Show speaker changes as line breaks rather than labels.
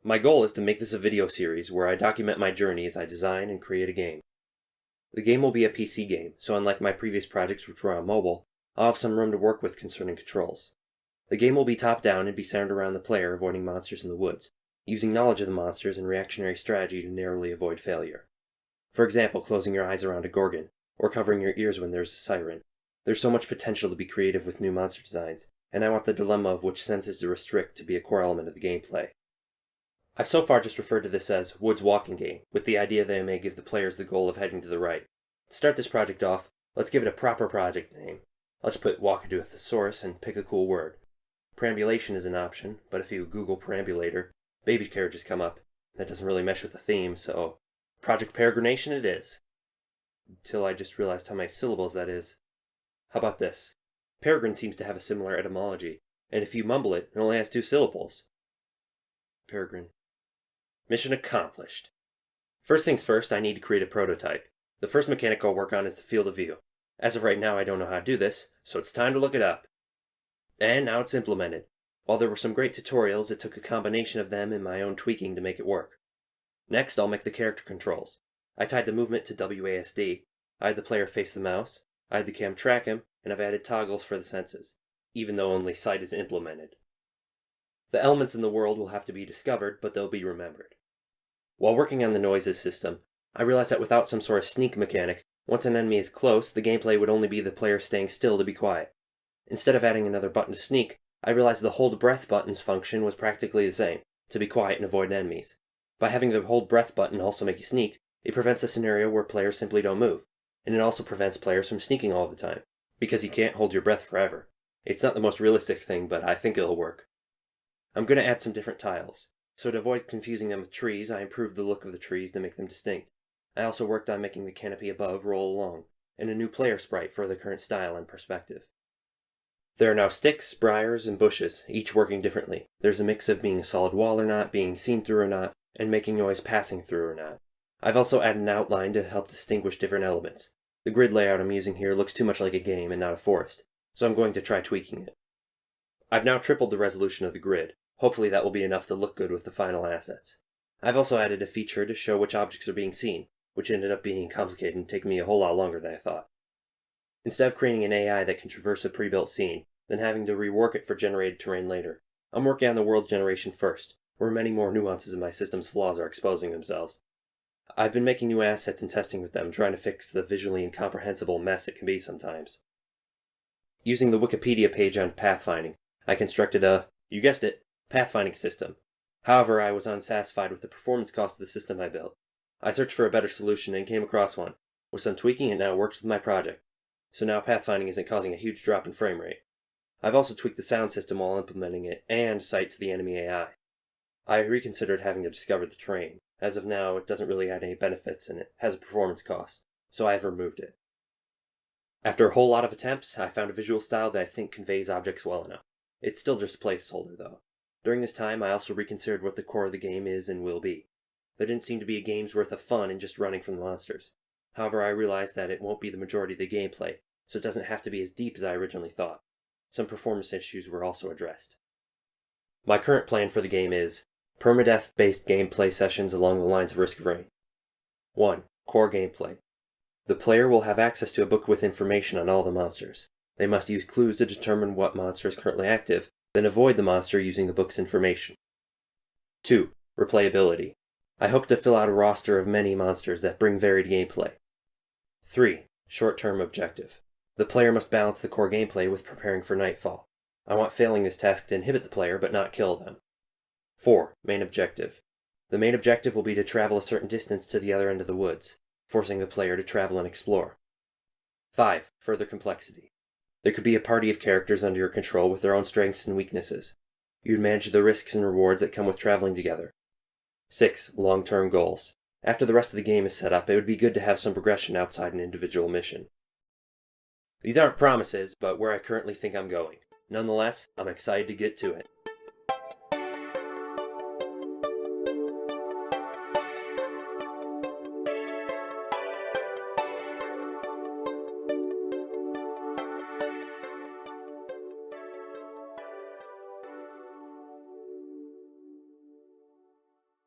My goal is to make this a video series where I document my journey as I design and create a game. The game will be a PC game, so unlike my previous projects which were on mobile, I'll have some room to work with concerning controls. The game will be top-down and be centered around the player avoiding monsters in the woods, using knowledge of the monsters and reactionary strategy to narrowly avoid failure. For example, closing your eyes around a gorgon, or covering your ears when there's a siren. There's so much potential to be creative with new monster designs, and I want the dilemma of which senses to restrict to be a core element of the gameplay. I've so far just referred to this as Woods Walking Game, with the idea that I may give the players the goal of heading to the right. To start this project off, let's give it a proper project name. Let's put Walk into a thesaurus and pick a cool word. Perambulation is an option, but if you Google perambulator, baby carriages come up. That doesn't really mesh with the theme, so Project Peregrination it is. Until I just realized how many syllables that is. How about this? Peregrine seems to have a similar etymology, and if you mumble it, it only has 2 syllables. Peregrine. Mission accomplished. First things first, I need to create a prototype. The first mechanic I'll work on is the field of view. As of right now, I don't know how to do this, so it's time to look it up. And now it's implemented. While there were some great tutorials, it took a combination of them and my own tweaking to make it work. Next, I'll make the character controls. I tied the movement to WASD, I had the player face the mouse, I had the cam track him, and I've added toggles for the senses, even though only sight is implemented. The elements in the world will have to be discovered, but they'll be remembered. While working on the noises system, I realized that without some sort of sneak mechanic, once an enemy is close, the gameplay would only be the player staying still to be quiet. Instead of adding another button to sneak, I realized the hold breath button's function was practically the same, to be quiet and avoid enemies. By having the hold breath button also make you sneak, it prevents the scenario where players simply don't move, and it also prevents players from sneaking all the time, because you can't hold your breath forever. It's not the most realistic thing, but I think it'll work. I'm going to add some different tiles. So to avoid confusing them with trees, I improved the look of the trees to make them distinct. I also worked on making the canopy above roll along, and a new player sprite for the current style and perspective. There are now sticks, briars, and bushes, each working differently. There's a mix of being a solid wall or not, being seen through or not, and making noise passing through or not. I've also added an outline to help distinguish different elements. The grid layout I'm using here looks too much like a game and not a forest, so I'm going to try tweaking it. I've now tripled the resolution of the grid. Hopefully that will be enough to look good with the final assets. I've also added a feature to show which objects are being seen, which ended up being complicated and taking me a whole lot longer than I thought. Instead of creating an AI that can traverse a pre-built scene, then having to rework it for generated terrain later, I'm working on the world generation first, where many more nuances of my system's flaws are exposing themselves. I've been making new assets and testing with them, trying to fix the visually incomprehensible mess it can be sometimes. Using the Wikipedia page on pathfinding, I constructed a, you guessed it, pathfinding system. However, I was unsatisfied with the performance cost of the system I built. I searched for a better solution and came across one. With some tweaking, it now works with my project. So now pathfinding isn't causing a huge drop in frame rate. I've also tweaked the sound system while implementing it, and sight to the enemy AI. I reconsidered having to discover the terrain. As of now, it doesn't really add any benefits and it has a performance cost, so I have removed it. After a whole lot of attempts, I found a visual style that I think conveys objects well enough. It's still just a placeholder, though. During this time, I also reconsidered what the core of the game is and will be. There didn't seem to be a game's worth of fun in just running from the monsters. However, I realized that it won't be the majority of the gameplay, so it doesn't have to be as deep as I originally thought. Some performance issues were also addressed. My current plan for the game is permadeath-based gameplay sessions along the lines of Risk of Rain. 1. Core gameplay. The player will have access to a book with information on all the monsters. They must use clues to determine what monster is currently active, then avoid the monster using the book's information. 2. Replayability. I hope to fill out a roster of many monsters that bring varied gameplay. 3. Short-term objective. The player must balance the core gameplay with preparing for nightfall. I want failing this task to inhibit the player but not kill them. 4. Main objective. The main objective will be to travel a certain distance to the other end of the woods, forcing the player to travel and explore. 5. Further complexity. There could be a party of characters under your control with their own strengths and weaknesses. You'd manage the risks and rewards that come with traveling together. 6. Long-term goals. After the rest of the game is set up, it would be good to have some progression outside an individual mission. These aren't promises, but where I currently think I'm going. Nonetheless, I'm excited to get to it.